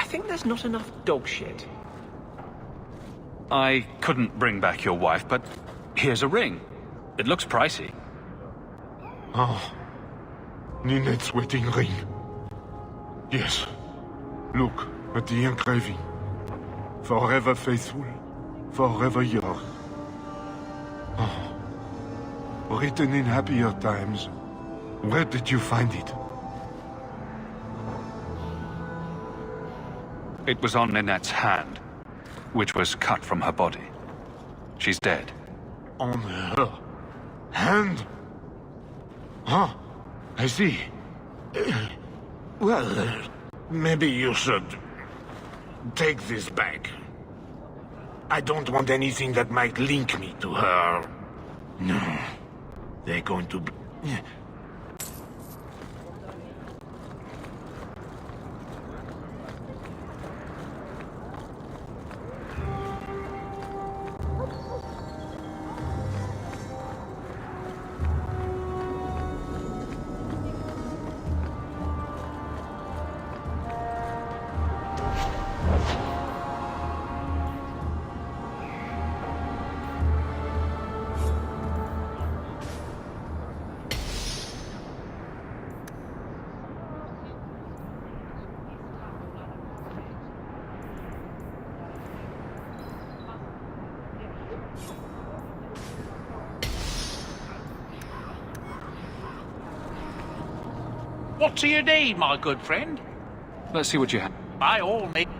think there's not enough dog shit. I couldn't bring back your wife, but here's a ring. It looks pricey. Oh, Ninette's wedding ring. Yes. Look at the engraving. Forever faithful, forever yours. Oh. Written in happier times. Where did you find it? It was on Ninette's hand, which was cut from her body. She's dead. On her hand? Huh. I see. Well, maybe you should take this back. I don't want anything that might link me to her. No. They're going to be... What do you need, my good friend? Let's see what you have. By all means.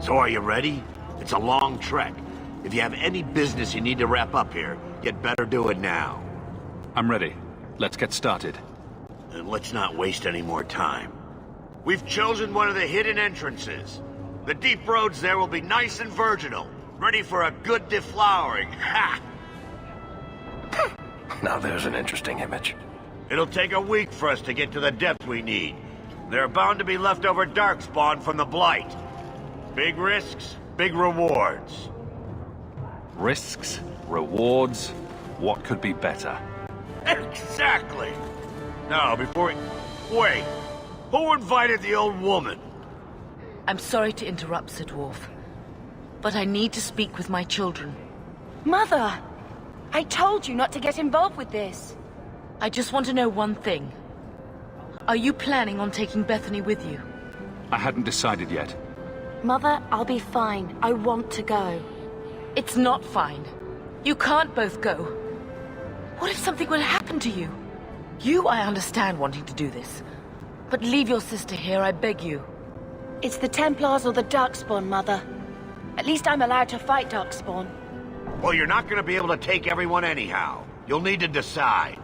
So are you ready? It's a long trek. If you have any business you need to wrap up here, you'd better do it now. I'm ready. Let's get started. And let's not waste any more time. We've chosen one of the hidden entrances. The deep roads there will be nice and virginal, ready for a good deflowering. Ha! Now there's an interesting image. It'll take a week for us to get to the depth we need. There are bound to be leftover darkspawn from the Blight. Big risks, big rewards. Risks, rewards, what could be better? Exactly! Now, before we... Wait! Who invited the old woman? I'm sorry to interrupt, Sir Dwarf, but I need to speak with my children. Mother! I told you not to get involved with this. I just want to know one thing. Are you planning on taking Bethany with you? I hadn't decided yet. Mother, I'll be fine. I want to go. It's not fine. You can't both go. What if something will happen to you? You, I understand wanting to do this. But leave your sister here, I beg you. It's the Templars or the Darkspawn, Mother. At least I'm allowed to fight Darkspawn. Well, you're not going to be able to take everyone anyhow. You'll need to decide.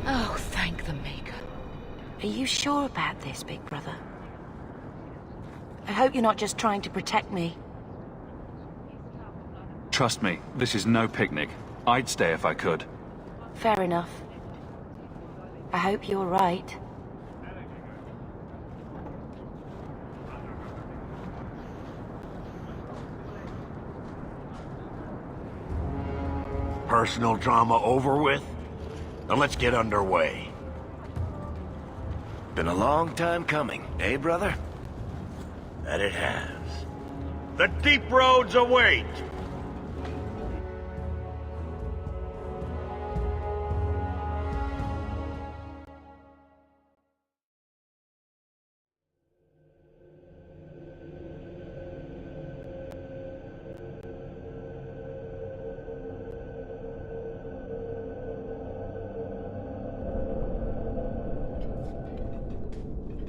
Oh, thank the Maker. Are you sure about this, Big Brother? I hope you're not just trying to protect me. Trust me, this is no picnic. I'd stay if I could. Fair enough. I hope you're right. Personal drama over with? Then let's get underway. Been a long time coming, eh, brother? That it has. The deep roads await!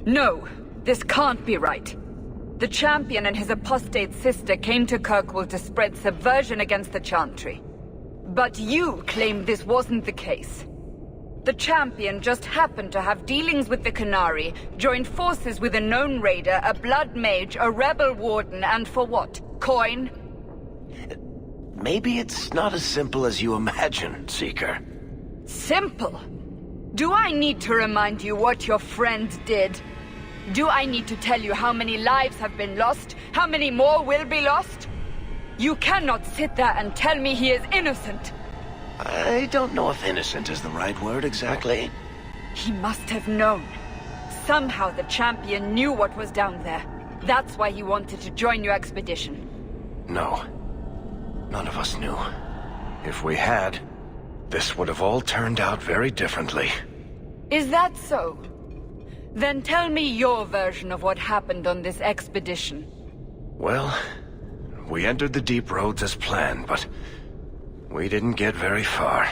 No, this can't be right. The Champion and his apostate sister came to Kirkwall to spread subversion against the Chantry. But you claim this wasn't the case. The Champion just happened to have dealings with the Qunari, joined forces with a known raider, a blood mage, a rebel warden, and for what? Coin? maybe it's not as simple as you imagine, Seeker. Simple? Do I need to remind you what your friend did? Do I need to tell you how many lives have been lost? How many more will be lost? You cannot sit there and tell me he is innocent. I don't know if innocent is the right word exactly. He must have known. Somehow the champion knew what was down there. That's why he wanted to join your expedition. No. None of us knew. If we had, this would have all turned out very differently. Is that so? Then tell me your version of what happened on this expedition. Well, we entered the deep roads as planned, but we didn't get very far.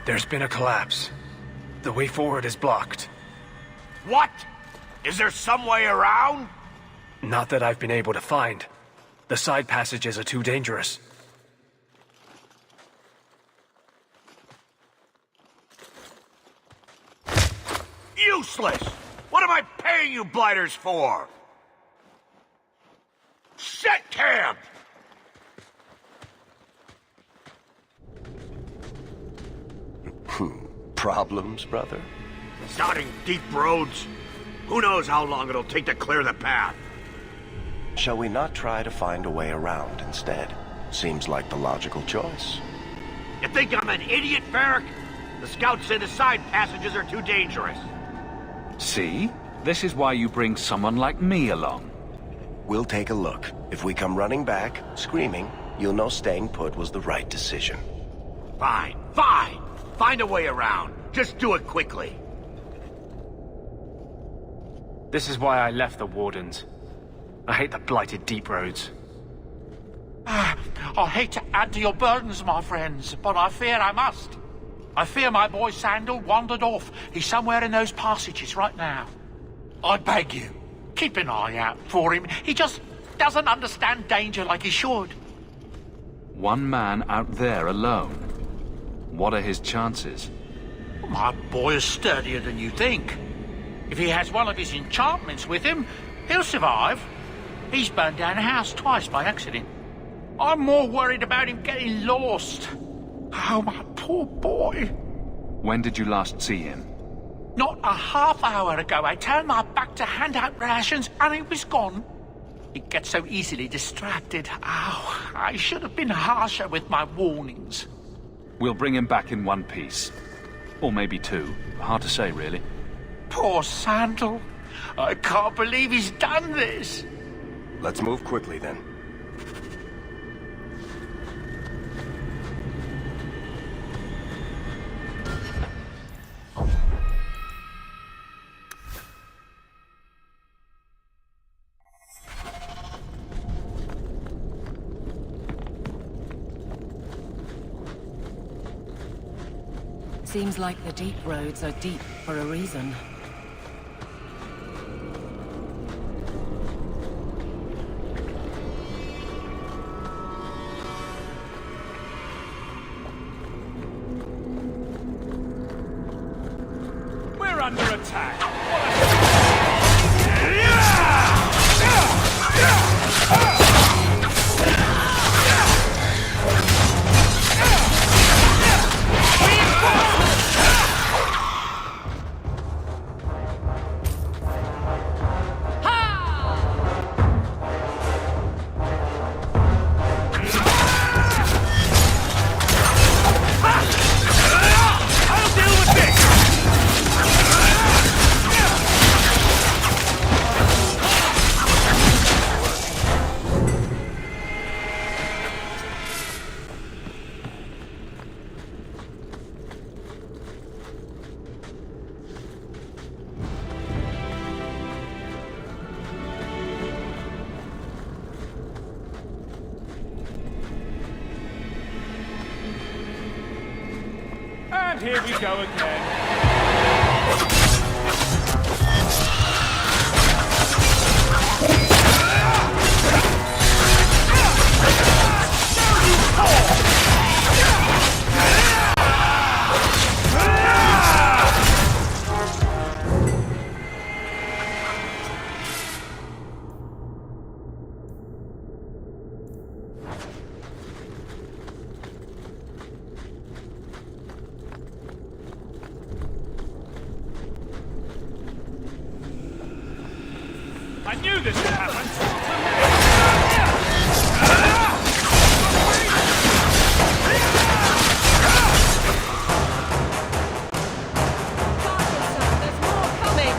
There's been a collapse. The way forward is blocked. What? Is there some way around? Not that I've been able to find. The side passages are too dangerous. Useless! What am I paying you blighters for? Set camp! Problems, brother? Starting deep roads? Who knows how long it'll take to clear the path? Shall we not try to find a way around instead? Seems like the logical choice. You think I'm an idiot, Varric? The scouts say the side passages are too dangerous. See? This is why you bring someone like me along. We'll take a look. If we come running back, screaming, you'll know staying put was the right decision. Fine, fine! Find a way around. Just do it quickly. This is why I left the Wardens. I hate the blighted deep roads. I hate to add to your burdens, my friends, but I fear I must. I fear my boy Sandal wandered off. He's somewhere in those passages right now. I beg you, keep an eye out for him. He just doesn't understand danger like he should. One man out there alone. What are his chances? My boy is sturdier than you think. If he has one of his enchantments with him, he'll survive. He's burned down a house twice by accident. I'm more worried about him getting lost. Oh, my poor boy. When did you last see him? Not a half hour ago, I turned my back to hand out rations and he was gone. He gets so easily distracted. Oh, I should have been harsher with my warnings. We'll bring him back in one piece. Or maybe two. Hard to say, really. Poor Sandal. I can't believe he's done this. Let's move quickly, then. Seems like the deep roads are deep for a reason. We're under attack! And here we go again. Now you fall! I knew this would happen! There's more coming!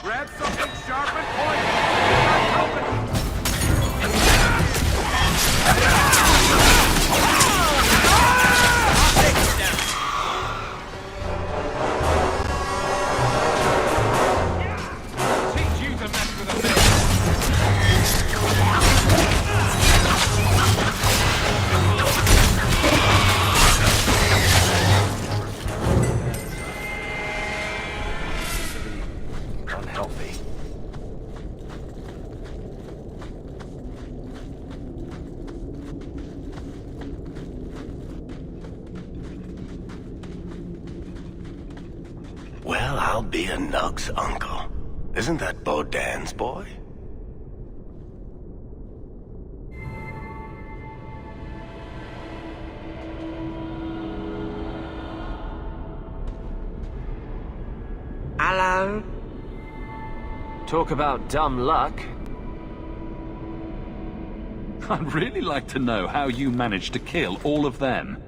Grab something sharp and point! Teach you to mess with a fish! Unhealthy. Well, I'll be a Nug's uncle. Isn't that Bodan's boy? Hello? Talk about dumb luck. I'd really like to know how you managed to kill all of them.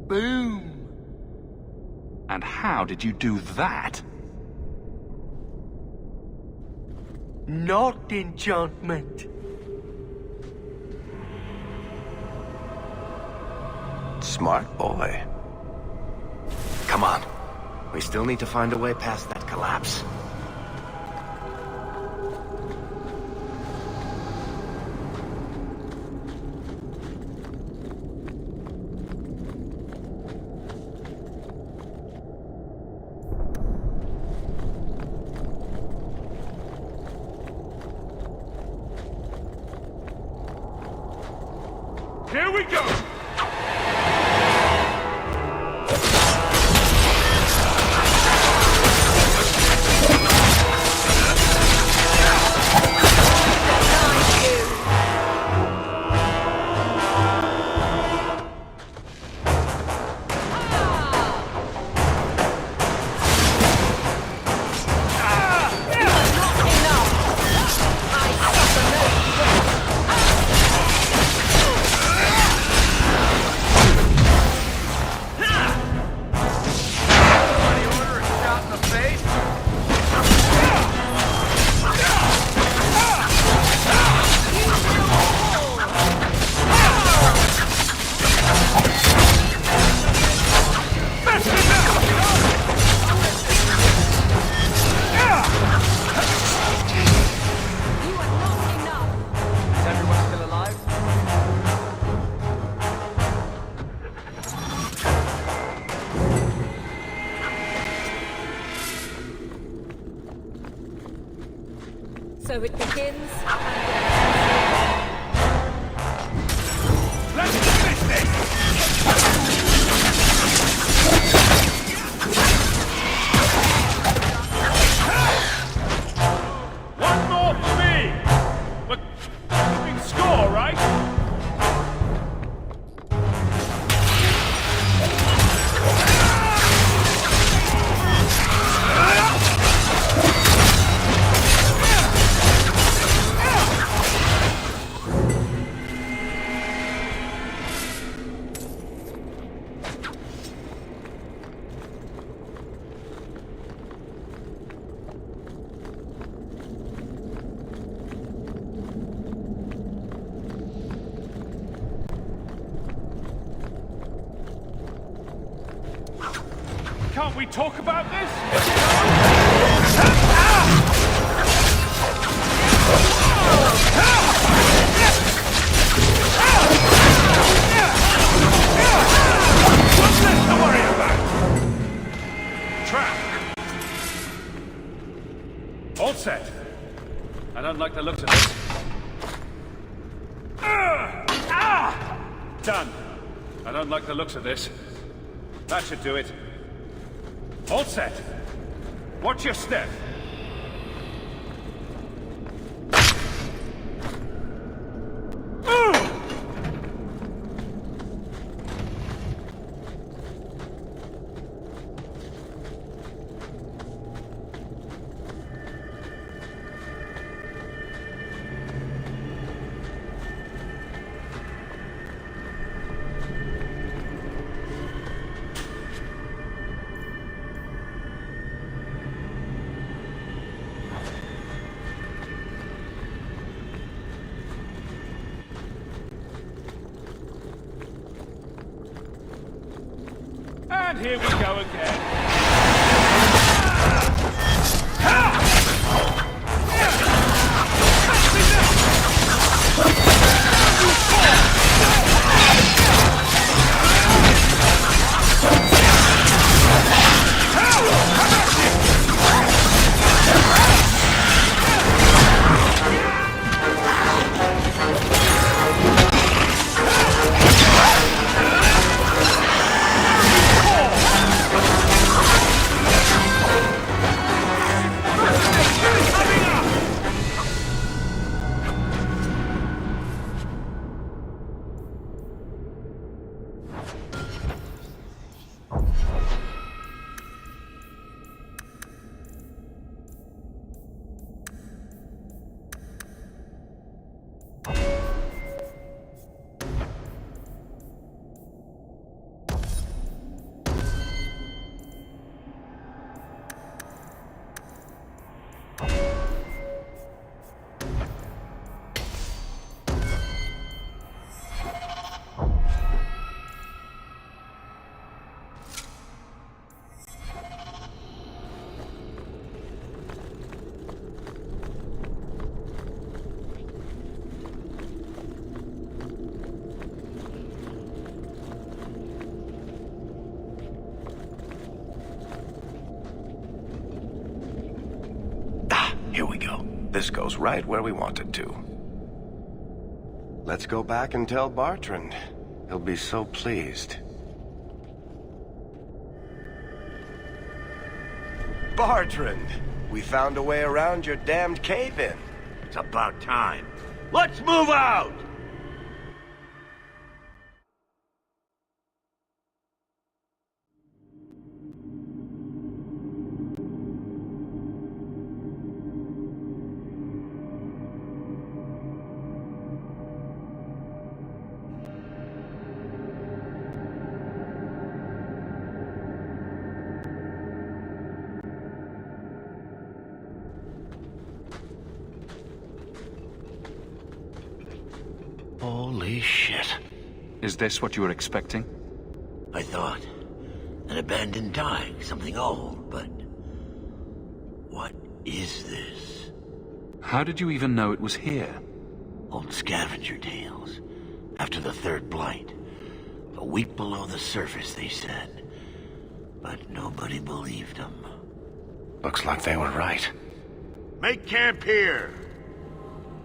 Boom. And how did you do that? Not enchantment. Smart boy. Come on. We still need to find a way past that collapse. Here we go! I Big score, right? Can't we talk about this? What's this to worry about? Trap. All set. I don't like the looks of this. Done. I don't like the looks of this. That should do it. All set. Watch your step. And here we go again. Here we go. This goes right where we want it to. Let's go back and tell Bartrand. He'll be so pleased. Bartrand! We found a way around your damned cave-in. It's about time. Let's move out! Holy shit. Is this what you were expecting? I thought. An abandoned dike, something old, but... what is this? How did you even know it was here? Old scavenger tales. After the third blight. A week below the surface, they said. But nobody believed them. Looks like they were right. Make camp here!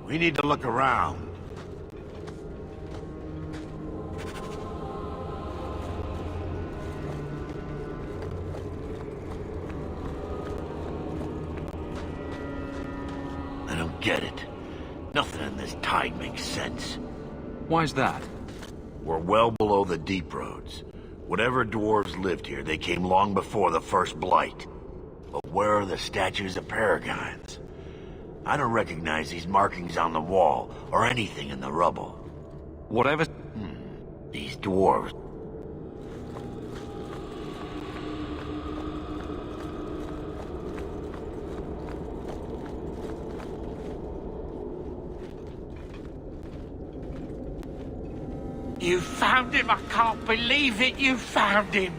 We need to look around. I don't get it. Nothing in this tide makes sense. Why's that? We're well below the deep roads. Whatever dwarves lived here, they came long before the first blight. But where are the statues of paragons? I don't recognize these markings on the wall, or anything in the rubble. Whatever... These dwarves... You found him! I can't believe it! You found him!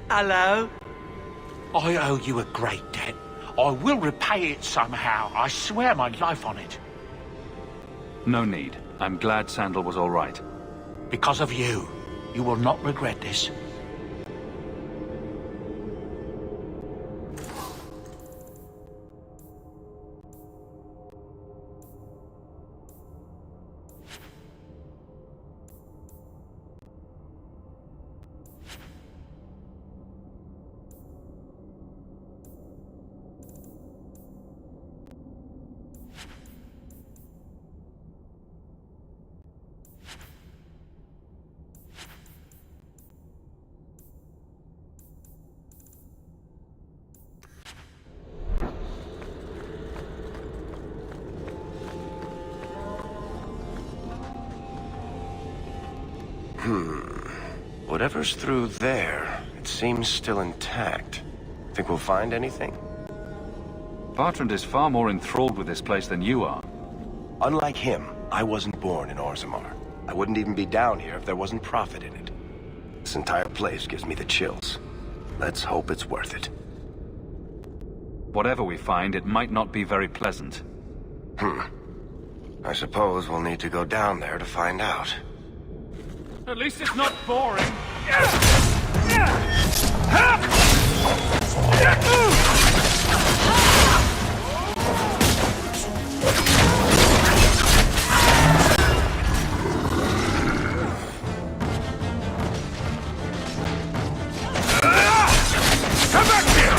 Hello? I owe you a great debt. I will repay it somehow. I swear my life on it. No need. I'm glad Sandal was all right. Because of you. You will not regret this. Whatever's through there, it seems still intact. Think we'll find anything? Bertrand is far more enthralled with this place than you are. Unlike him, I wasn't born in Orzammar. I wouldn't even be down here if there wasn't profit in it. This entire place gives me the chills. Let's hope it's worth it. Whatever we find, it might not be very pleasant. I suppose we'll need to go down there to find out. At least it's not boring. Come back here!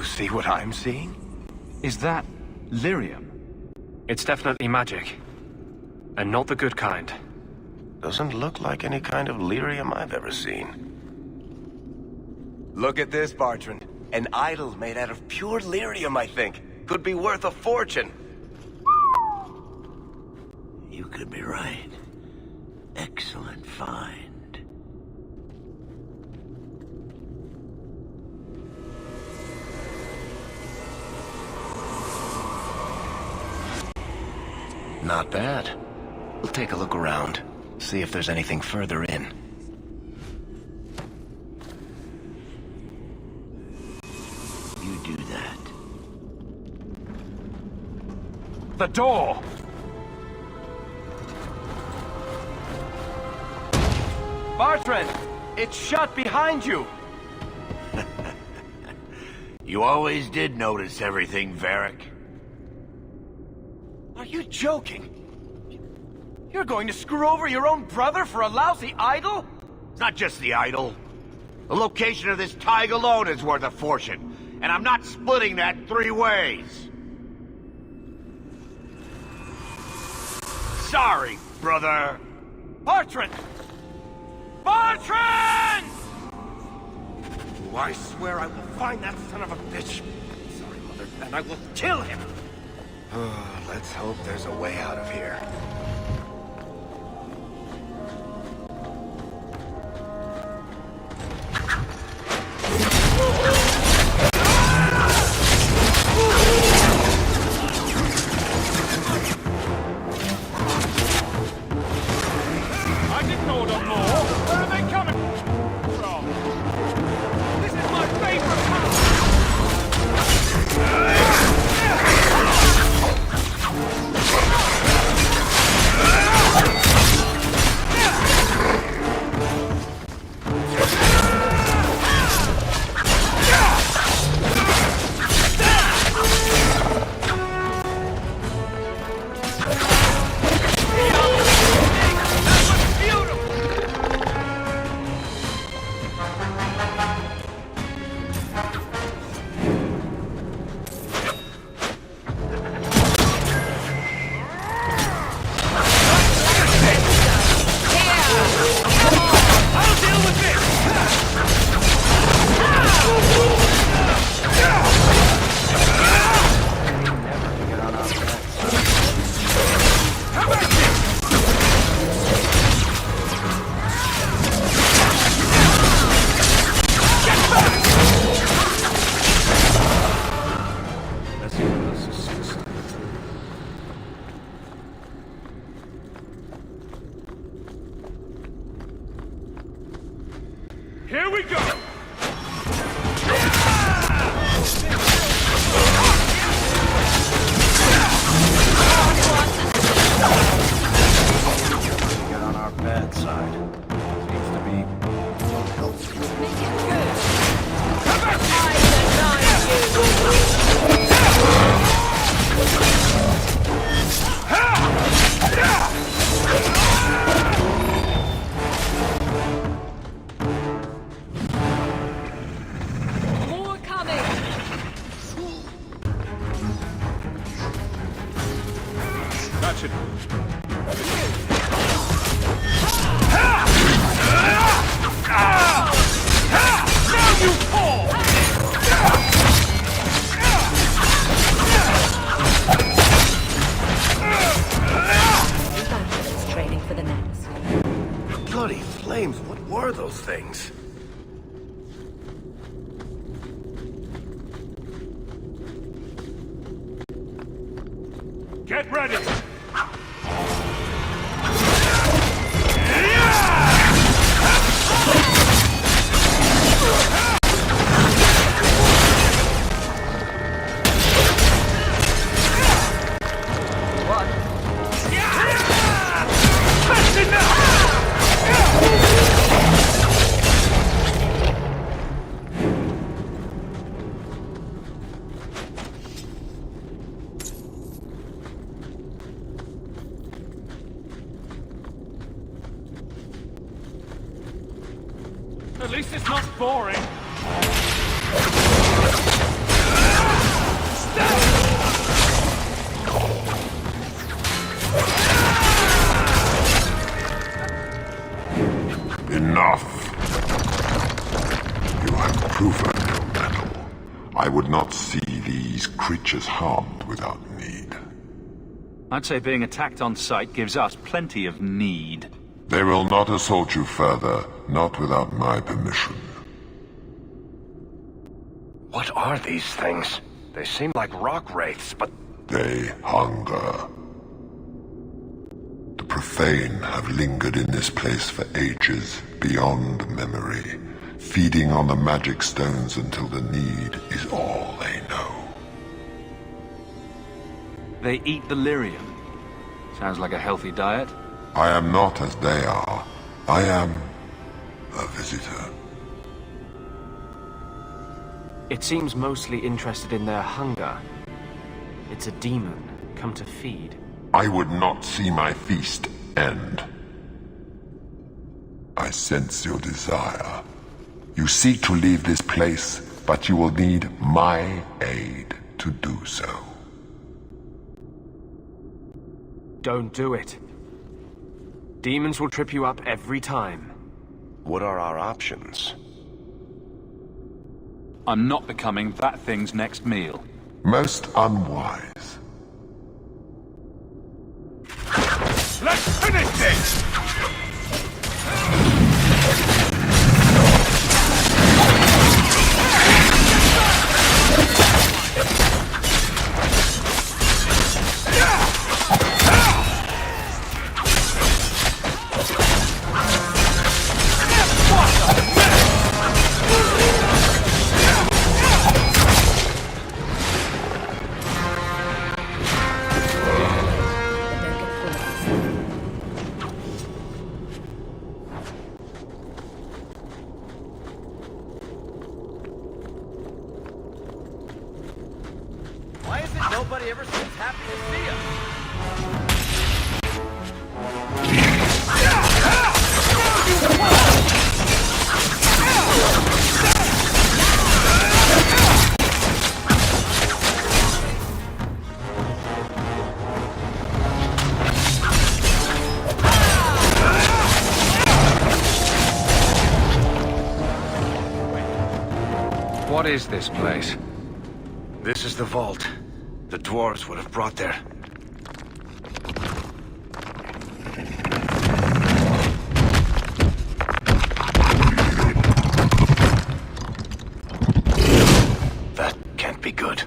See what I'm seeing? Is that lyrium? It's definitely magic. And not the good kind. Doesn't look like any kind of lyrium I've ever seen. Look at this, Bertrand. An idol made out of pure lyrium, I think. Could be worth a fortune. You could be right. Excellent find. Not bad. We'll take a look around. See if there's anything further in. You do that. The door! Bartrand! It's shut behind you! You always did notice everything, Varric. Are you joking? You're going to screw over your own brother for a lousy idol? It's not just the idol. The location of this Tig alone is worth a fortune, and I'm not splitting that 3 ways. Sorry, brother. Bartrand! Bartrand! Oh, I swear I will find that son of a bitch. Sorry, Mother, and I will kill him. Let's hope there's a way out of here. I didn't order more. Where are they coming from? This is my favorite house. Here we go! Get on our bad side. Seems to be healthy. Make it good. More coming. That should... Now you fall! Evangelist training for the next. Bloody flames, what were those things? Get ready! At least it's not boring. Enough. You have proven your mettle. I would not see these creatures harmed without need. I'd say being attacked on sight gives us plenty of need. They will not assault you further, not without my permission. What are these things? They seem like rock wraiths, but... They hunger. The profane have lingered in this place for ages, beyond memory, feeding on the magic stones until the need is all they know. They eat the lyrium. Sounds like a healthy diet. I am not as they are. I am a visitor. It seems mostly interested in their hunger. It's a demon, come to feed. I would not see my feast end. I sense your desire. You seek to leave this place, but you will need my aid to do so. Don't do it. Demons will trip you up every time. What are our options? I'm not becoming that thing's next meal. Most unwise. Let's finish this! Why is it nobody ever seems happy to see us? What is this place? This is the vault. The dwarves would have brought their... That can't be good.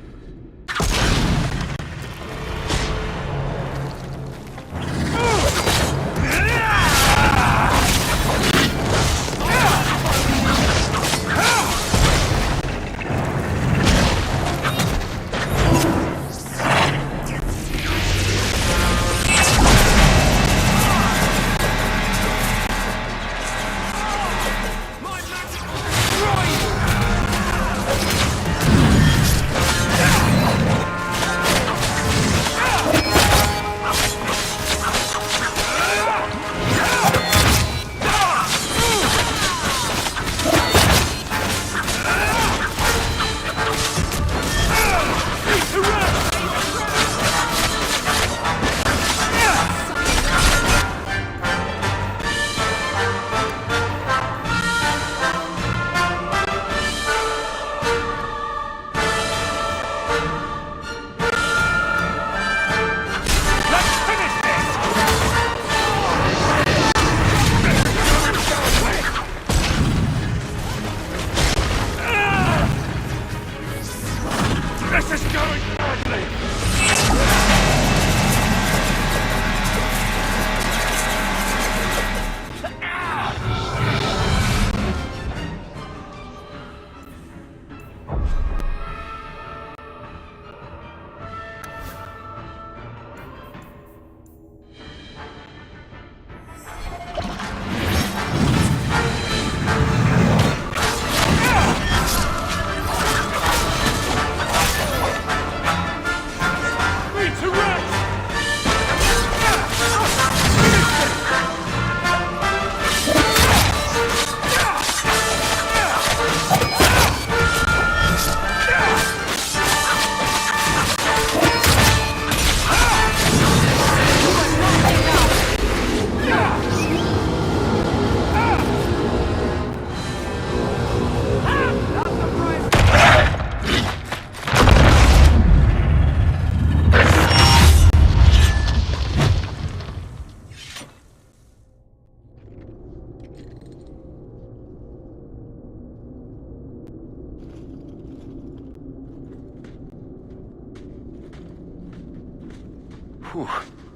Whew.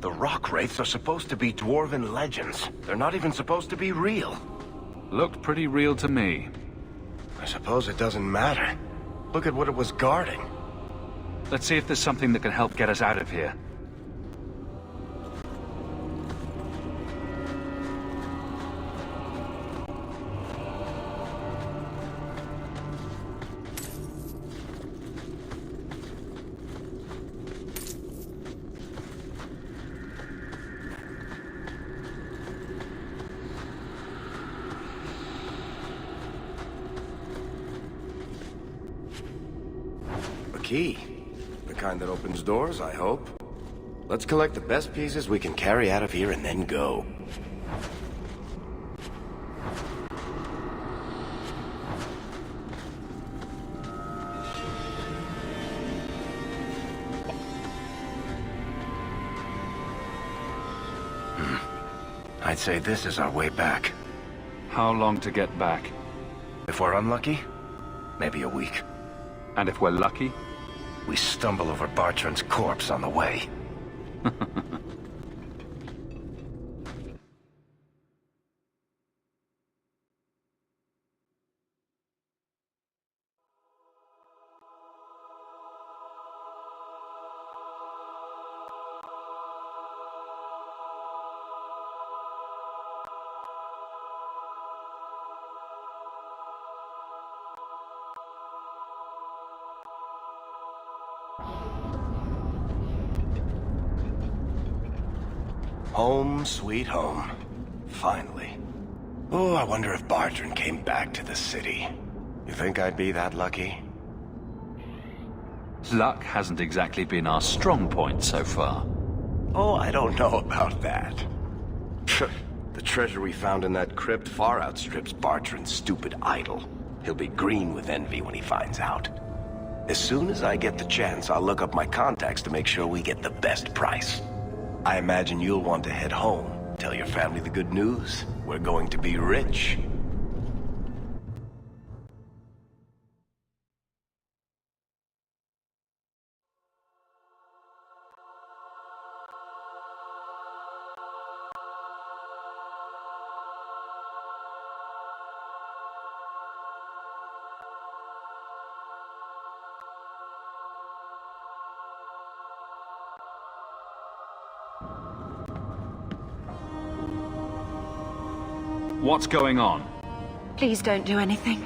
The rock wraiths are supposed to be dwarven legends. They're not even supposed to be real. Looked pretty real to me. I suppose it doesn't matter. Look at what it was guarding. Let's see if there's something that can help get us out of here. key. The kind that opens doors, I hope. Let's collect the best pieces we can carry out of here and then go. I'd say this is our way back. How long to get back? If we're unlucky, maybe a week. And if we're lucky? We stumble over Bartrand's corpse on the way. Home, sweet home. Finally. Oh, I wonder if Bartrand came back to the city. You think I'd be that lucky? Luck hasn't exactly been our strong point so far. Oh, I don't know about that. The treasure we found in that crypt far outstrips Bartrand's stupid idol. He'll be green with envy when he finds out. As soon as I get the chance, I'll look up my contacts to make sure we get the best price. I imagine you'll want to head home. Tell your family the good news. We're going to be rich. What's going on? Please don't do anything.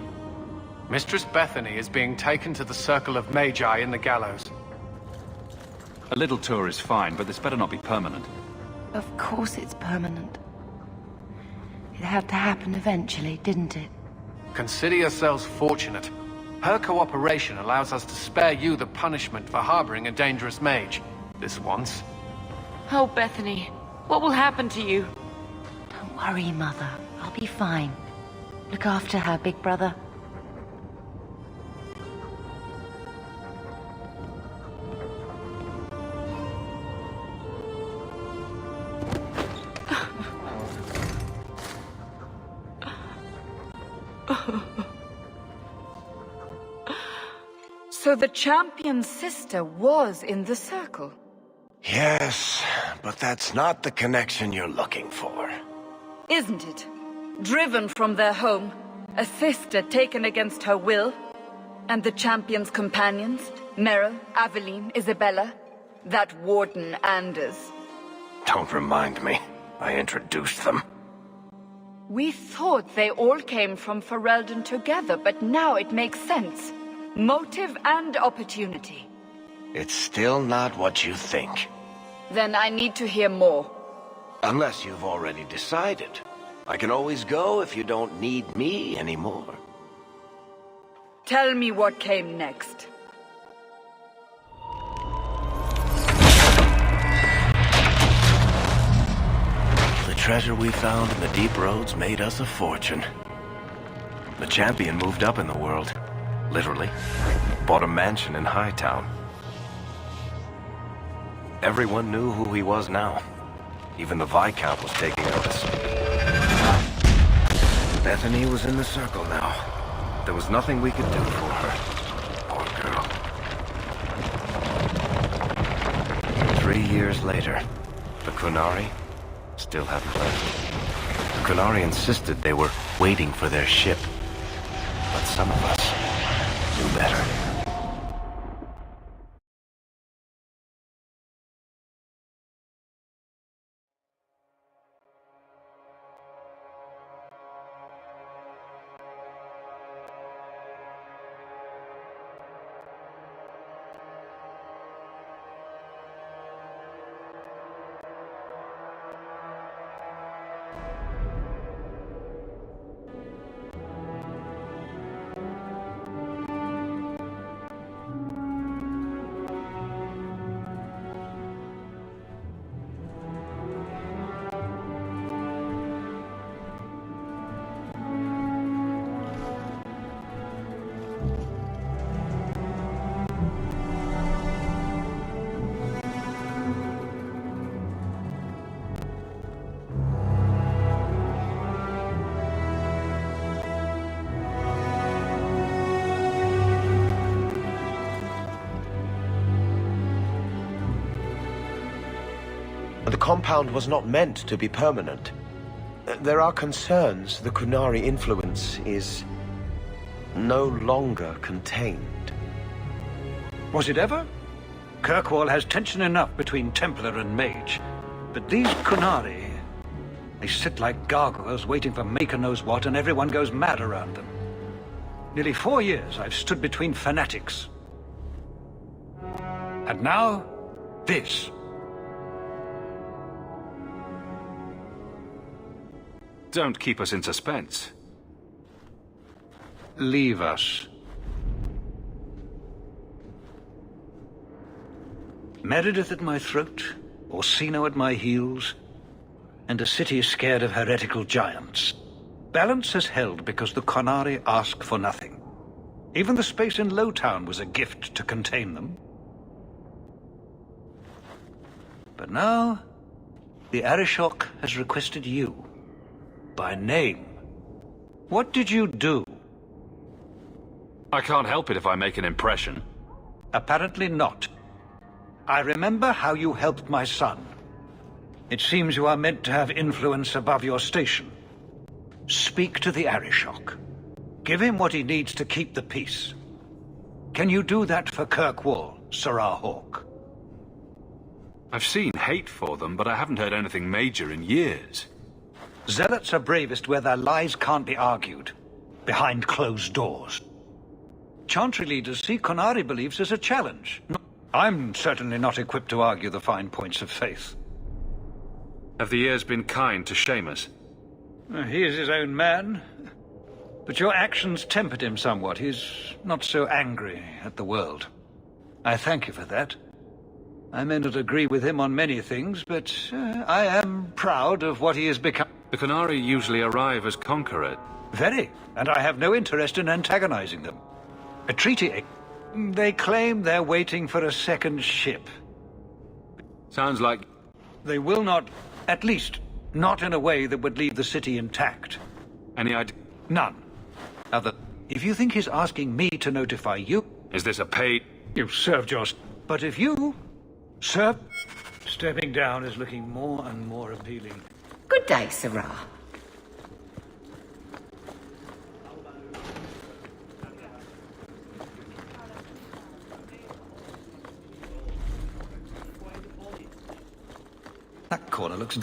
Mistress Bethany is being taken to the Circle of Magi in the Gallows. A little tour is fine, but this better not be permanent. Of course it's permanent. It had to happen eventually, didn't it? Consider yourselves fortunate. Her cooperation allows us to spare you the punishment for harboring a dangerous mage. This once. Oh, Bethany, what will happen to you? Don't worry, Mother. I'll be fine. Look after her, big brother. So the champion's sister was in the circle? Yes, but that's not the connection you're looking for. Isn't it? Driven from their home, a sister taken against her will, and the champion's companions, Merrill, Aveline, Isabella, that Warden Anders. Don't remind me. I introduced them. We thought they all came from Ferelden together, but now it makes sense. Motive and opportunity. It's still not what you think. Then I need to hear more. Unless you've already decided. I can always go if you don't need me anymore. Tell me what came next. The treasure we found in the deep roads made us a fortune. The champion moved up in the world. Literally. Bought a mansion in Hightown. Everyone knew who he was now. Even the Viscount was taking notice. Bethany was in the circle now. There was nothing we could do for her. Poor girl. 3 years later, the Qunari still hadn't left. The Qunari insisted they were waiting for their ship. But some of us knew better. The compound was not meant to be permanent. There are concerns the Qunari influence is no longer contained. Was it ever? Kirkwall has tension enough between Templar and Mage. But these Qunari, they sit like gargoyles waiting for Maker knows what, and everyone goes mad around them. Nearly 4 years I've stood between fanatics. And now, this. Don't keep us in suspense. Leave us. Meredith at my throat, Orsino at my heels, and a city scared of heretical giants. Balance has held because the Qunari ask for nothing. Even the space in Lowtown was a gift to contain them. But now, the Arishok has requested you. By name. What did you do? I can't help it if I make an impression. Apparently not. I remember how you helped my son. It seems you are meant to have influence above your station. Speak to the Arishok. Give him what he needs to keep the peace. Can you do that for Kirkwall, Serah Hawke? I've seen hate for them, but I haven't heard anything major in years. Zealots are bravest where their lies can't be argued, behind closed doors. Chantry leaders see Qunari beliefs as a challenge. I'm certainly not equipped to argue the fine points of faith. Have the years been kind to Seamus? He is his own man. But your actions tempered him somewhat. He's not so angry at the world. I thank you for that. I may not agree with him on many things, but I am proud of what he has become. The Qunari usually arrive as conquerors. Very, and I have no interest in antagonizing them. A treaty... They claim they're waiting for a second ship. Sounds like... They will not, at least, not in a way that would leave the city intact. Any idea? None. If you think he's asking me to notify you... Is this a paid... You've served yours. But if you... Sir... Stepping down is looking more and more appealing. Good day, Serah. That corner looks...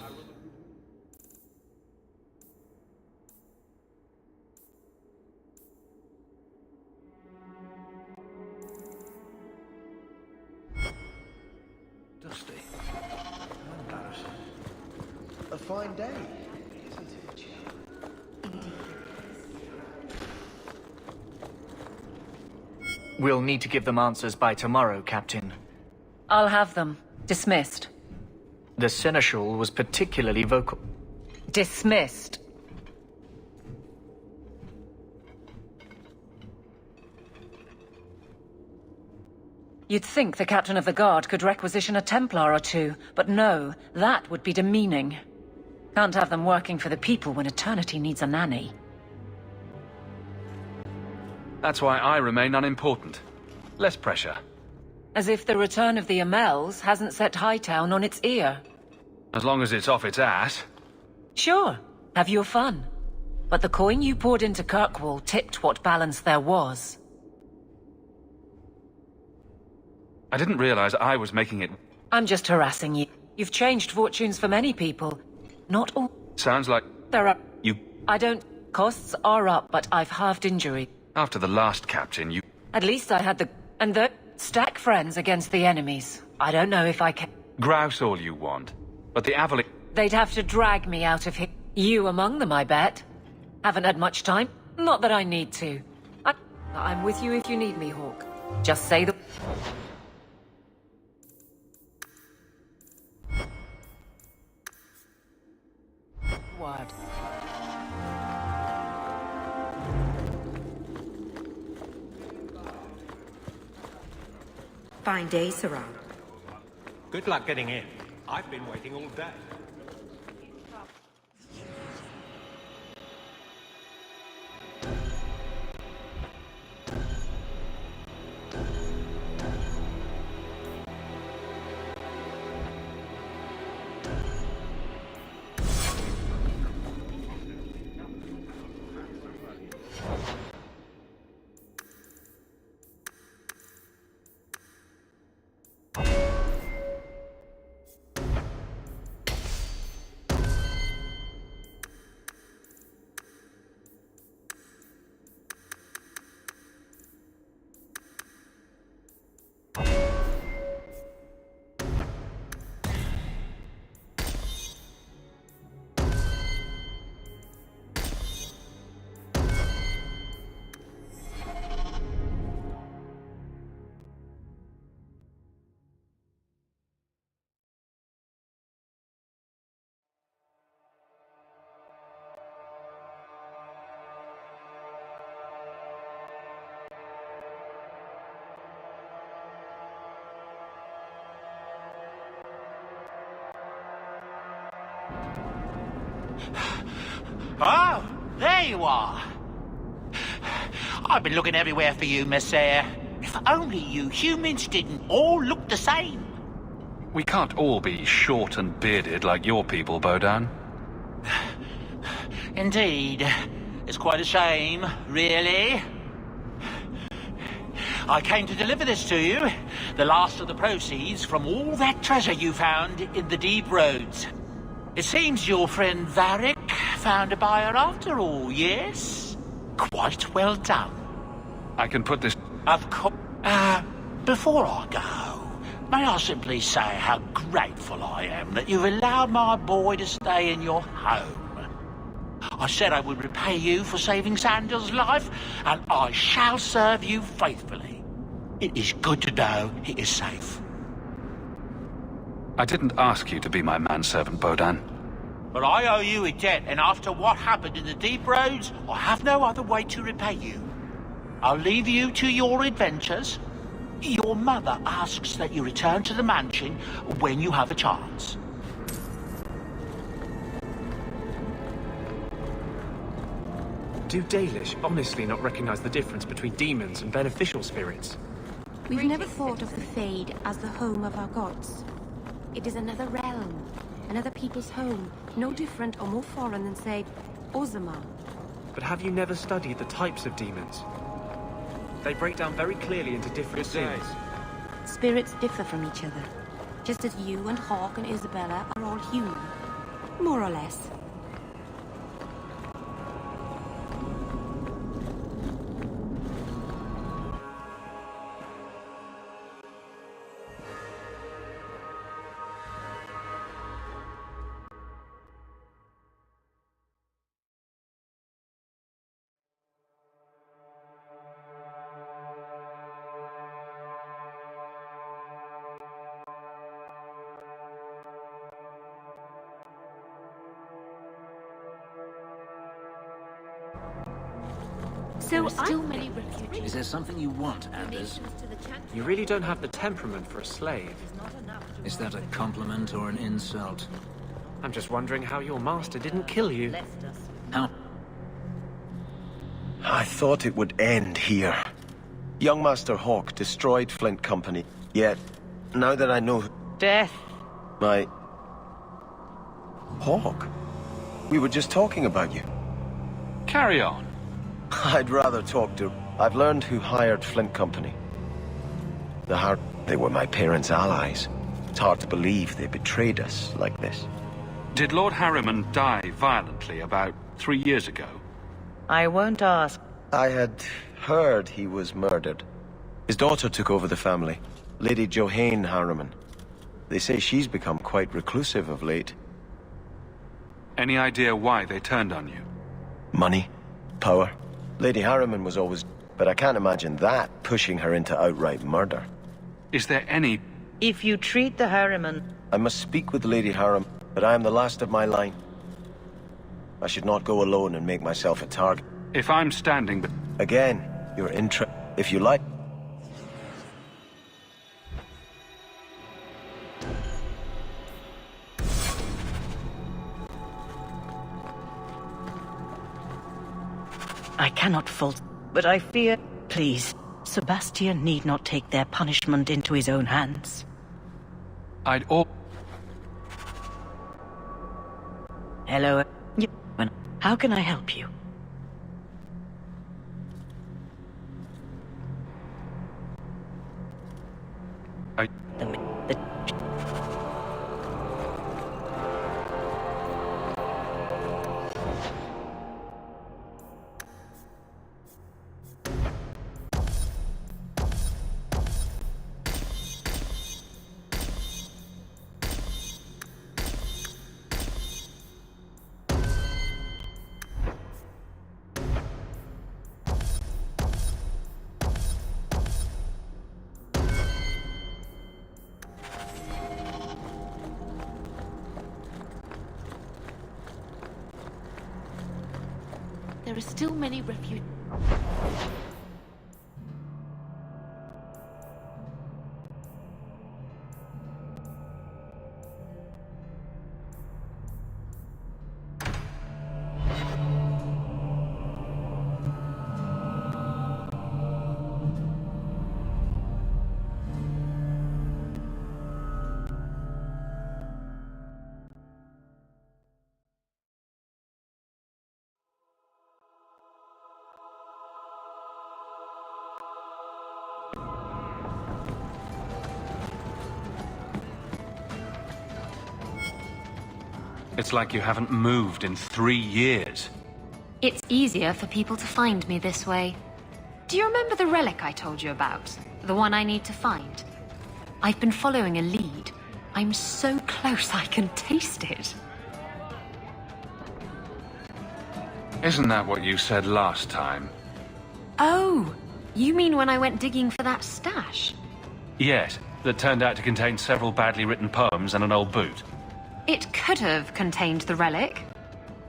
dusty. Embarrassing. A fine day, isn't it? We'll need to give them answers by tomorrow, Captain. I'll have them. Dismissed. The Seneschal was particularly vocal. Dismissed. You'd think the Captain of the Guard could requisition a Templar or two, but no, that would be demeaning. Can't have them working for the people when eternity needs a nanny. That's why I remain unimportant. Less pressure. As if the return of the Amels hasn't set Hightown on its ear. As long as it's off its ass. Sure, have your fun. But the coin you poured into Kirkwall tipped what balance there was. I didn't realize I was making it... I'm just harassing you. You've changed fortunes for many people. Not all. Sounds like... There are... You... I don't... Costs are up, but I've halved injury. After the last captain, you... At least I had the... And the... Stack friends against the enemies. I don't know if I can... Grouse all you want. But the Avalanche... They'd have to drag me out of here. You among them, I bet. Haven't had much time. Not that I need to. I'm with you if you need me, Hawke. Just say the... word. Fine day, Serah. Good luck getting in. I've been waiting all day. Oh, there you are. I've been looking everywhere for you, Messiah. If only you humans didn't all look the same. We can't all be short and bearded like your people, Bodan. Indeed. It's quite a shame, really. I came to deliver this to you. The last of the proceeds from all that treasure you found in the deep roads. It seems your friend Varric found a buyer after all, yes? Quite well done. I can put this... Of course. Before I go, may I simply say how grateful I am that you've allowed my boy to stay in your home. I said I would repay you for saving Sandal's life, and I shall serve you faithfully. It is good to know he is safe. I didn't ask you to be my manservant, Bodan. But I owe you a debt, and after what happened in the deep roads, I have no other way to repay you. I'll leave you to your adventures. Your mother asks that you return to the mansion when you have a chance. Do Dalish honestly not recognize the difference between demons and beneficial spirits? We've never thought of the Fade as the home of our gods. It is another realm, another people's home, no different or more foreign than, say, Ozama. But have you never studied the types of demons? They break down very clearly into different sins. Spirits differ from each other, just as you and Hawk and Isabella are all human. More or less. There are still many refugees. Is there something you want, Anders? You really don't have the temperament for a slave. Is that a compliment or an insult? I'm just wondering how your master didn't kill you. How? I thought it would end here. Young Master Hawk destroyed Flint Company. Yet, now that I know... Death. My... Hawk? We were just talking about you. Carry on. I'd rather talk to... I've learned who hired Flint Company. They were my parents' allies. It's hard to believe they betrayed us like this. Did Lord Harriman die violently about 3 years ago? I won't ask. I had heard he was murdered. His daughter took over the family, Lady Johanne Harriman. They say she's become quite reclusive of late. Any idea why they turned on you? Money, power. Lady Harriman was always... But I can't imagine that pushing her into outright murder. Is there any... If you treat the Harriman... I must speak with Lady Harriman, but I am the last of my line. I should not go alone and make myself a target. If I'm standing... Again, your interest... If you like... I cannot fault, but I fear... Please, Sebastian need not take their punishment into his own hands. I'd all... Hello. How can I help you? There are still many refugees. It's like you haven't moved in 3 years. It's easier for people to find me this way. Do you remember the relic I told you about? The one I need to find? I've been following a lead. I'm so close I can taste it. Isn't that what you said last time? Oh, you mean when I went digging for that stash? Yes, that turned out to contain several badly written poems and an old boot. It could have contained the relic.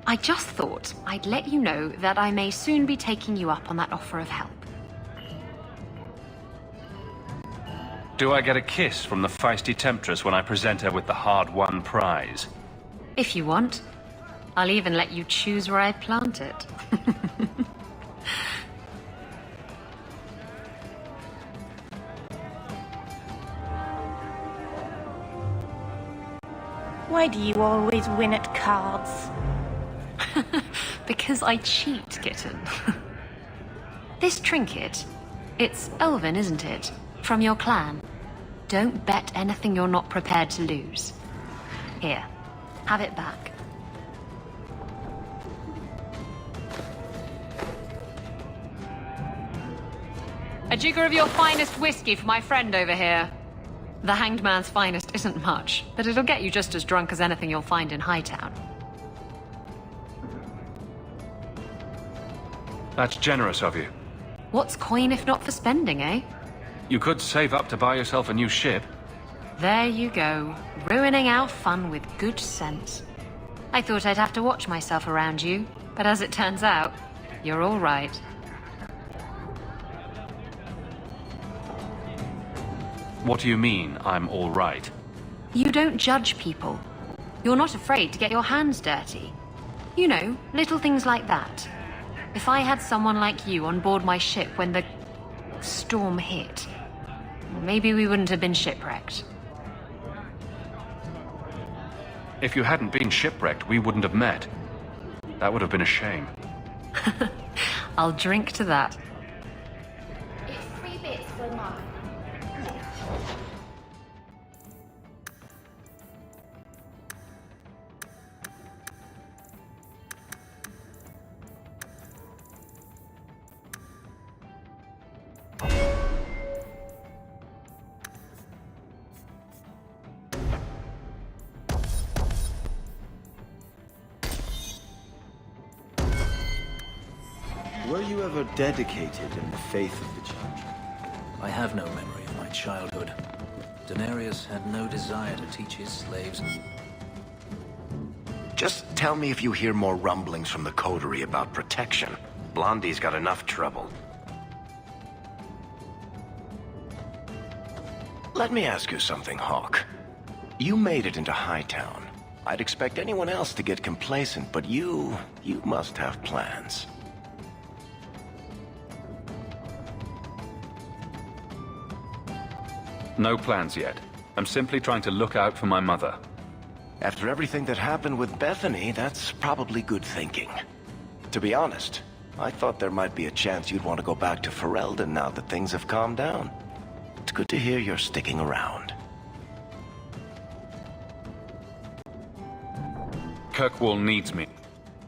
I just thought I'd let you know that I may soon be taking you up on that offer of help. Do I get a kiss from the feisty temptress when I present her with the hard-won prize? If you want. I'll even let you choose where I plant it. Why do you always win at cards? Because I cheat, kitten. This trinket, it's elven, isn't it? From your clan. Don't bet anything you're not prepared to lose. Here, have it back. A jigger of your finest whiskey for my friend over here. The Hanged Man's finest isn't much, but it'll get you just as drunk as anything you'll find in Hightown. That's generous of you. What's coin if not for spending, eh? You could save up to buy yourself a new ship. There you go, ruining our fun with good sense. I thought I'd have to watch myself around you, but as it turns out, you're all right. What do you mean, I'm all right? You don't judge people. You're not afraid to get your hands dirty. You know, little things like that. If I had someone like you on board my ship when the storm hit, maybe we wouldn't have been shipwrecked. If you hadn't been shipwrecked, we wouldn't have met. That would have been a shame. I'll drink to that. It's 3 bits for a mug. Were you ever dedicated in the faith of the Chantry? I have no memory of my childhood. Daenerys had no desire to teach his slaves. Just tell me if you hear more rumblings from the coterie about protection. Blondie's got enough trouble. Let me ask you something, Hawke. You made it into Hightown. I'd expect anyone else to get complacent, but you must have plans. No plans yet. I'm simply trying to look out for my mother. After everything that happened with Bethany, that's probably good thinking. To be honest, I thought there might be a chance you'd want to go back to Ferelden now that things have calmed down. It's good to hear you're sticking around. Kirkwall needs me.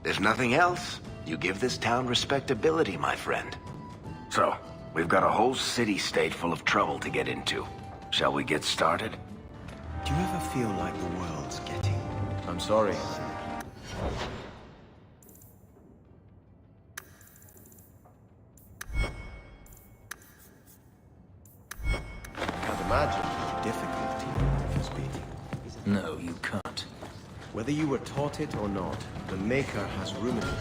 If nothing else, you give this town respectability, my friend. So, we've got a whole city-state full of trouble to get into. Shall we get started? Do you ever feel like the world's getting... I'm sorry. Can't imagine the difficulty life has been. No, you can't. Whether you were taught it or not, the Maker has room in it.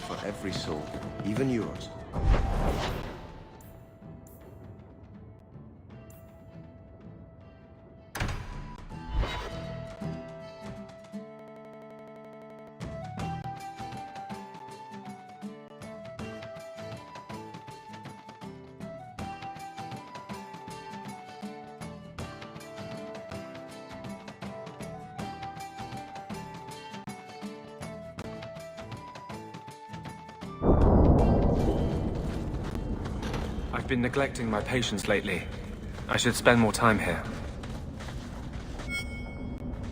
For every soul, even yours. I've been neglecting my patients lately. I should spend more time here.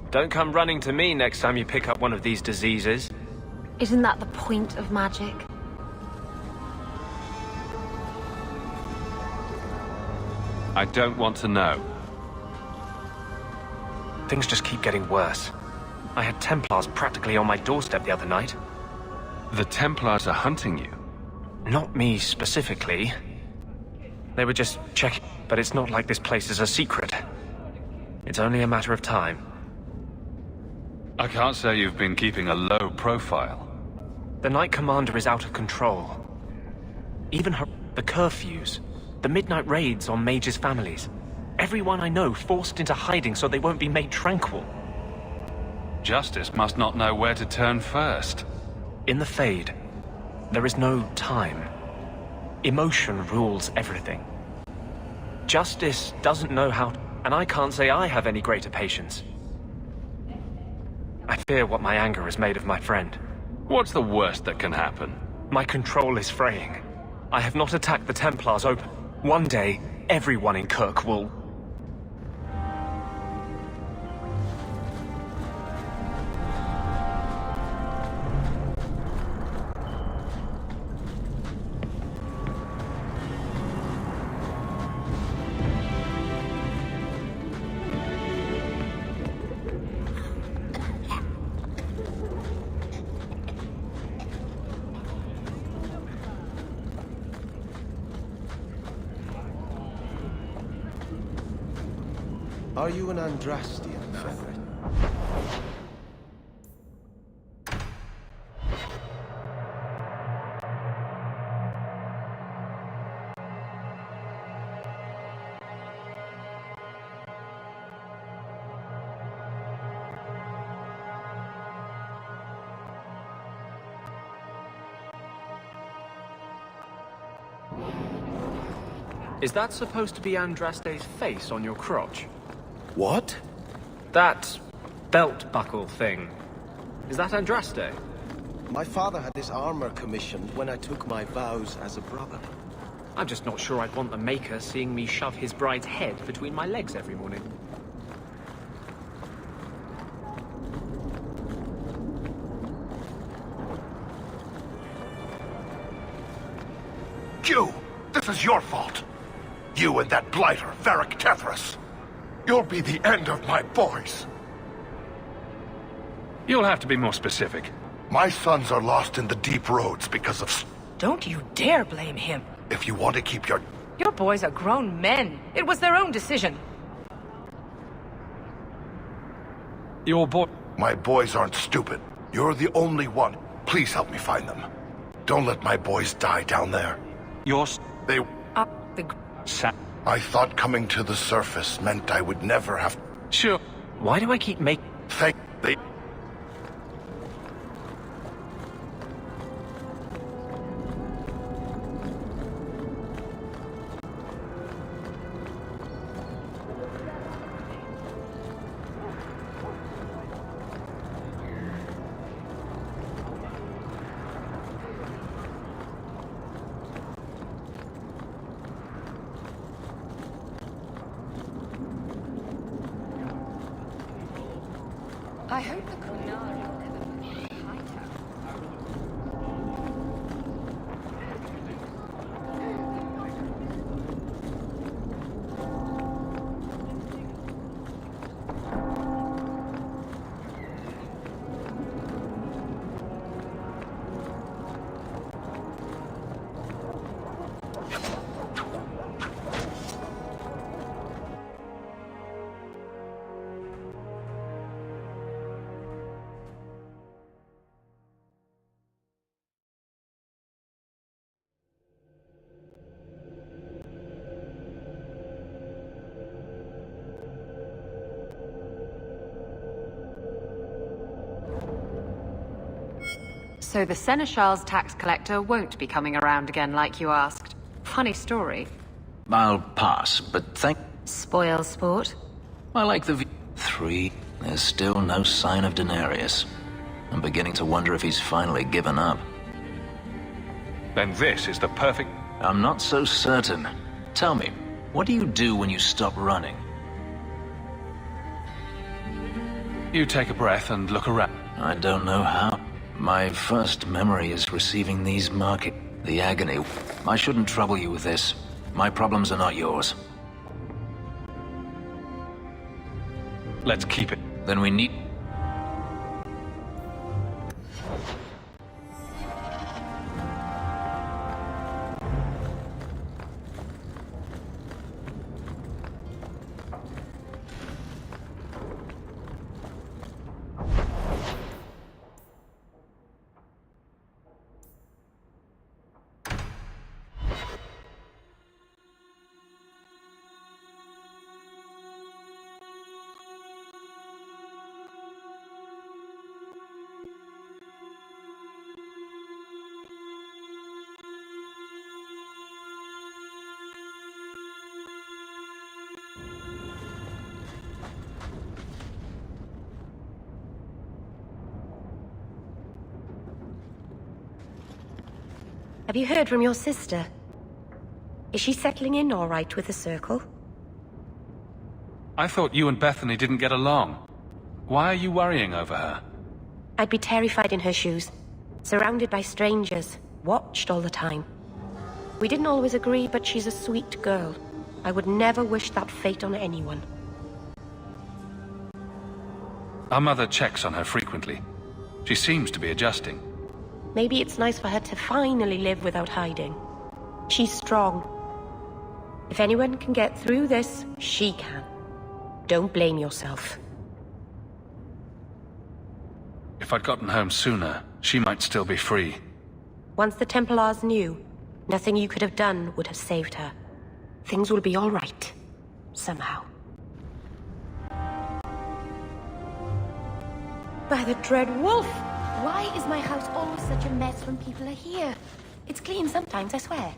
Don't come running to me next time you pick up one of these diseases. Isn't that the point of magic? I don't want to know. Things just keep getting worse. I had Templars practically on my doorstep the other night. The Templars are hunting you? Not me specifically. They were just checking, but it's not like this place is a secret. It's only a matter of time. I can't say you've been keeping a low profile. The Knight Commander is out of control. Even the curfews, the midnight raids on mages' families. Everyone I know forced into hiding so they won't be made tranquil. Justice must not know where to turn first. In the Fade, there is no time. Emotion rules everything. Justice doesn't know how, and I can't say I have any greater patience. I fear what my anger has made of my friend. What's the worst that can happen? My control is fraying. I have not attacked the Templars open. One day, everyone in Kirk will... Are you an Andrastian, Fenrir? Is that supposed to be Andraste's face on your crotch? What? That belt buckle thing. Is that Andraste? My father had this armor commissioned when I took my vows as a brother. I'm just not sure I'd want the Maker seeing me shove his bride's head between my legs every morning. You! This is your fault! You and that blighter, Varric Tethras! You'll be the end of my boys! You'll have to be more specific. My sons are lost in the deep roads because of... Don't you dare blame him. If you want to keep your... Your boys are grown men. It was their own decision. Your boy... My boys aren't stupid. You're the only one. Please help me find them. Don't let my boys die down there. They... Up the... I thought coming to the surface meant I would never have... Sure. Why do I keep making... They... I hope the Kunari will never put me in Hightown. So the Seneschal's tax collector won't be coming around again like you asked. Funny story. I'll pass, but thank... Spoil sport. I like the... 3. There's still no sign of Denarius. I'm beginning to wonder if he's finally given up. Then this is the perfect... I'm not so certain. Tell me, what do you do when you stop running? You take a breath and look around. I don't know how. My first memory is receiving these markings. The agony. I shouldn't trouble you with this. My problems are not yours. Let's keep it. Then we need... Have you heard from your sister? Is she settling in all right with the Circle? I thought you and Bethany didn't get along. Why are you worrying over her? I'd be terrified in her shoes. Surrounded by strangers. Watched all the time. We didn't always agree, but she's a sweet girl. I would never wish that fate on anyone. Our mother checks on her frequently. She seems to be adjusting. Maybe it's nice for her to finally live without hiding. She's strong. If anyone can get through this, she can. Don't blame yourself. If I'd gotten home sooner, she might still be free. Once the Templars knew, nothing you could have done would have saved her. Things will be all right. Somehow. By the Dread Wolf! Why is my house always such a mess when people are here? It's clean sometimes, I swear.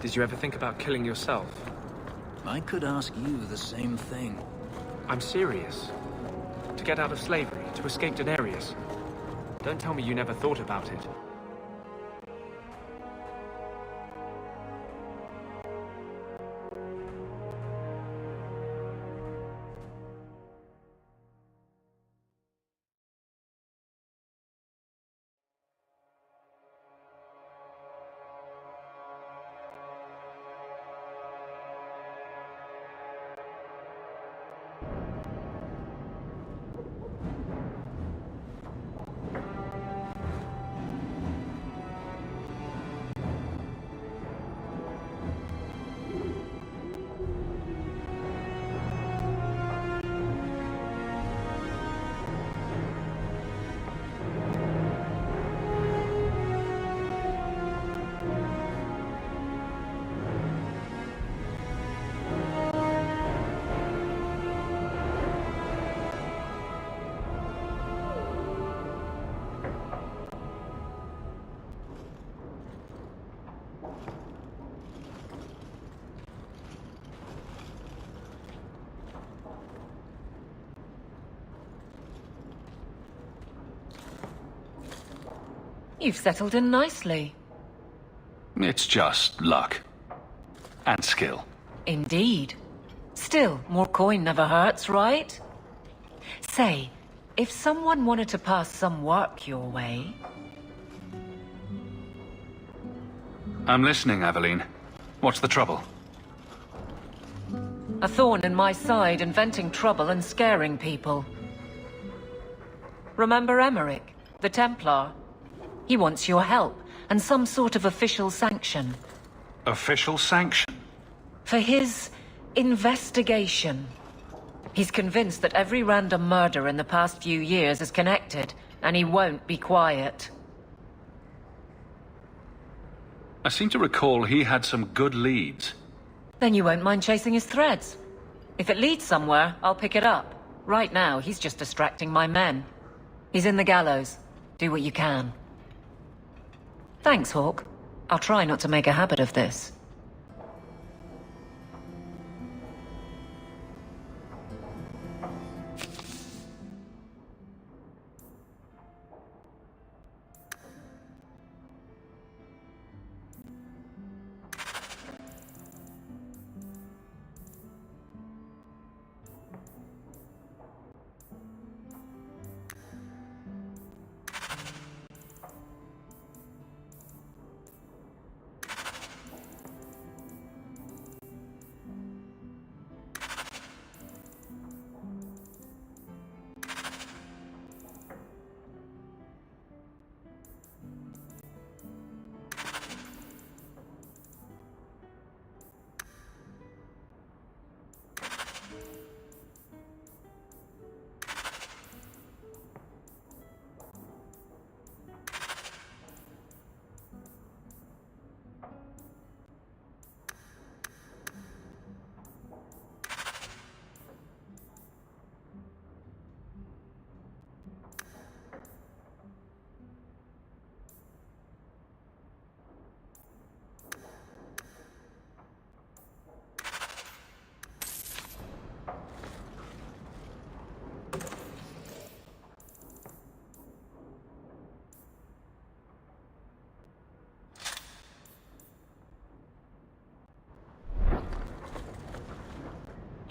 Did you ever think about killing yourself? I could ask you the same thing. I'm serious. To get out of slavery, to escape Daenerys. Don't tell me you never thought about it. You've settled in nicely. It's just luck. And skill. Indeed. Still, more coin never hurts, right? Say, if someone wanted to pass some work your way... I'm listening, Aveline. What's the trouble? A thorn in my side, inventing trouble and scaring people. Remember Emmerich, the Templar? He wants your help, and some sort of official sanction. Official sanction? For his investigation. He's convinced that every random murder in the past few years is connected, and he won't be quiet. I seem to recall he had some good leads. Then you won't mind chasing his threads. If it leads somewhere, I'll pick it up. Right now, he's just distracting my men. He's in the gallows. Do what you can. Thanks, Hawke. I'll try not to make a habit of this.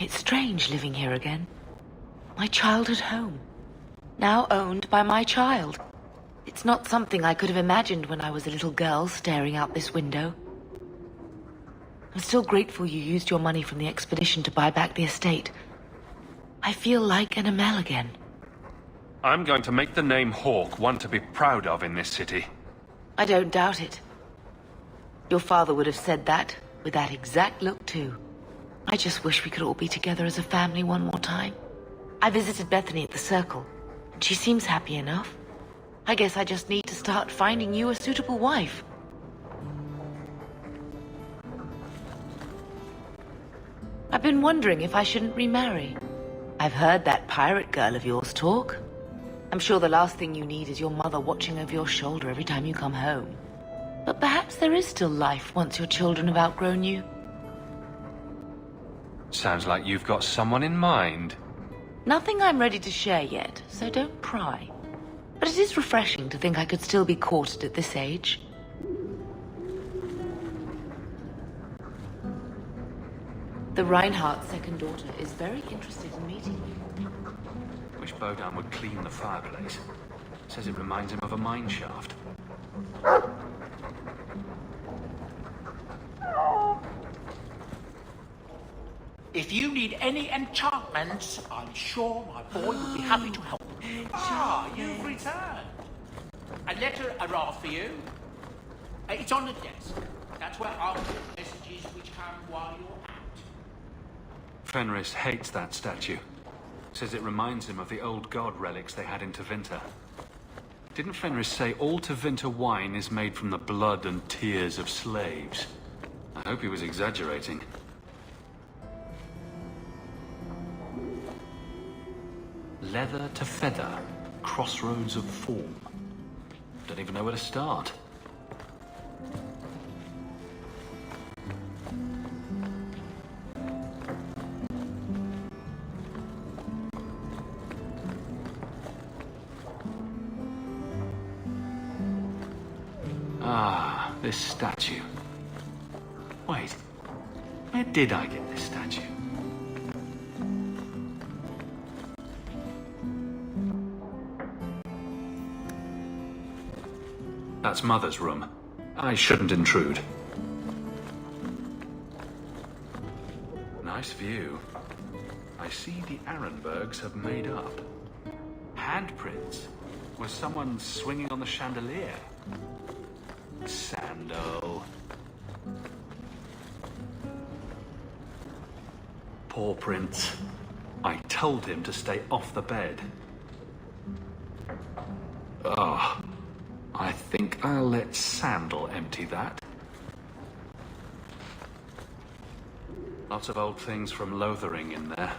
It's strange living here again. My childhood home. Now owned by my child. It's not something I could have imagined when I was a little girl staring out this window. I'm still grateful you used your money from the expedition to buy back the estate. I feel like an Amel again. I'm going to make the name Hawke one to be proud of in this city. I don't doubt it. Your father would have said that, with that exact look too. I just wish we could all be together as a family one more time. I visited Bethany at the Circle, and she seems happy enough. I guess I just need to start finding you a suitable wife. I've been wondering if I shouldn't remarry. I've heard that pirate girl of yours talk. I'm sure the last thing you need is your mother watching over your shoulder every time you come home. But perhaps there is still life once your children have outgrown you. Sounds like you've got someone in mind. Nothing I'm ready to share yet, so don't pry. But it is refreshing to think I could still be courted at this age. The Reinhardt's second daughter is very interested in meeting you. Wish Bodan would clean the fireplace. Says it reminds him of a mine shaft. If you need any enchantments, I'm sure my boy would be happy to help. Ah, you've returned. A letter arrived for you. It's on the desk. That's where I'll put messages which come while you're out. Fenris hates that statue. Says it reminds him of the old god relics they had in Tevinter. Didn't Fenris say all Tevinter wine is made from the blood and tears of slaves? I hope he was exaggerating. Leather to feather, crossroads of form. Don't even know where to start. Ah, this statue. Wait, where did I get this statue? That's Mother's room. I shouldn't intrude. Nice view. I see the Arenbergs have made up. handprints was someone swinging on the chandelier. Sando. Poor Prince. I told him to stay off the bed. Oh, I think I'll let Sandal empty that. Lots of old things from Lothering in there.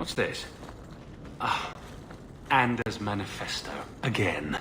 What's this? Ah, Anders' manifesto. Again.